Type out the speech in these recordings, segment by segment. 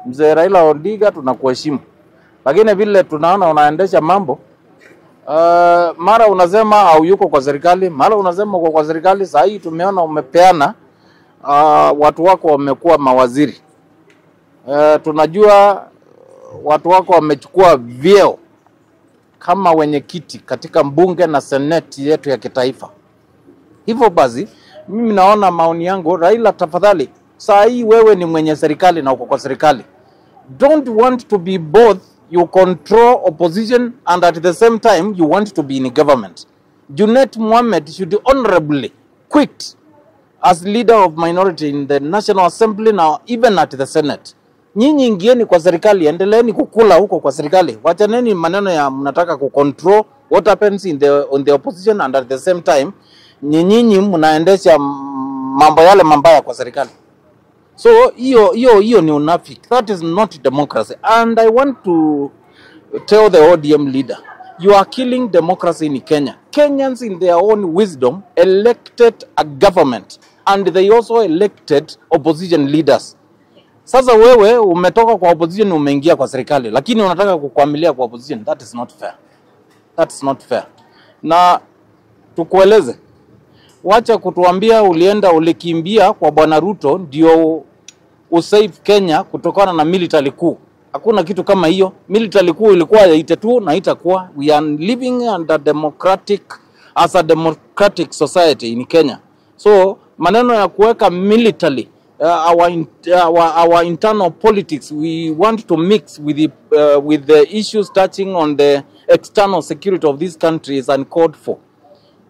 Mzee Raila Odinga tunakuheshimu. Lakini vile tunaona unaendesha mambo, mara unasema hauyuko kwa serikali, mara unasema uko kwa serikali. Sasa hii tumeona umepeana watu wako wamekuwa mawaziri. Tunajua watu wako wamechukua vyeo kama wenyekiti katika bunge na seneti yetu ya kitaifa. Hivyo basi mimi naona maoni yangu, Raila tafadhali, saa hii wewe ni mwenye serikali na uko kwa serikali. Don't want to be both. You control opposition and at the same time you want to be in government. Junet Mohammed should honorably quit as leader of minority in the National Assembly now, even at the Senate. Nyinyi ingieni kwa serikali, endeleeni kukula huko kwa serikali. Wachaneni maneno ya mnataka kucontrol what happens in the opposition and at the same time nyinyi mnaendesha mambo yale mambaya kwa serikali. So hiyo ni unafiki. That is not democracy. And I want to tell the ODM leader, you are killing democracy in Kenya. Kenyans in their own wisdom elected a government and they also elected opposition leaders. Sasa wewe umetoka kwa opposition umeingia kwa serikali, lakini unataka kukwamilia kwa opposition. That is not fair. That is not fair. Na tukueleze, wacha kutuambia ulikimbia kwa Bwana Ruto ndio usave Kenya kutokana na military coup. Hakuna kitu kama hiyo. Military coup ilikuwa itatua na itakuwa. We are living under as a democratic society in Kenya. So maneno ya kuweka military our internal politics, we want to mix with the issues touching on the external security of this country is uncalled for.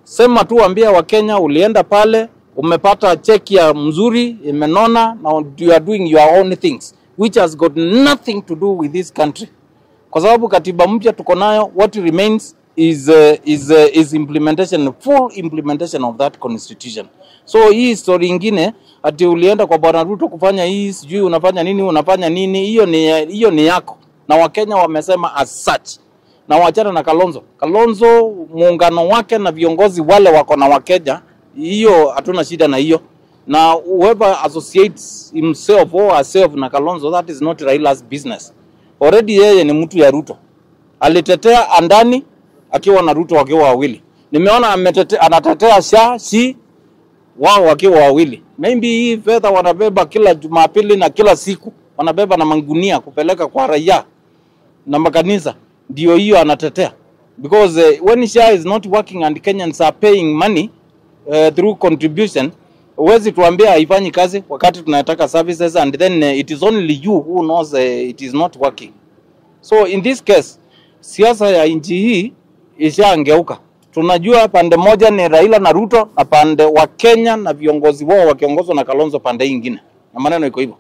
Sema tu ambia wa Kenya ulienda pale, umepata cheki ya mzuri, imenona, now you are doing your own things which has got nothing to do with this country. Kwa sababu katiba mpya tuko nayo, what remains is implementation, full implementation of that constitution. So hii story ingine ati ulienda kwa Bwana Ruto kufanya hii, sijui unafanya nini, hiyo ni yako. Na Wakenya wamesema as such. Na wachana na Kalonzo muungano wake na viongozi wale wako na Wakenya, hiyo hatuna shida na hiyo. Na whoever associates himself or herself na Kalonzo, that is not Raila's business. Already yeye ni mtu ya Ruto. Alitetea andani akiwa na Ruto wakiwa wawili. Nimeona anatetea si wao wakiwa wawili. Maybe hii fedha wanabeba kila Jumapili na kila siku. Wanabeba na mangunia kupeleka kwa raia na makanisa. Ndio hiyo anatetea. Because when SHA is not working and Kenyans are paying money through contribution, huwezi tuambia haifanyi kazi wakati tunataka services and then it is only you who knows it is not working. So in this case, siasa ya nchi hii ishaangeuka. Tunajua pande moja ni Raila na Ruto na pande wa Kenya na viongozi wao wakiongozwa na Kalonzo pande nyingine. Na maneno iko hivyo.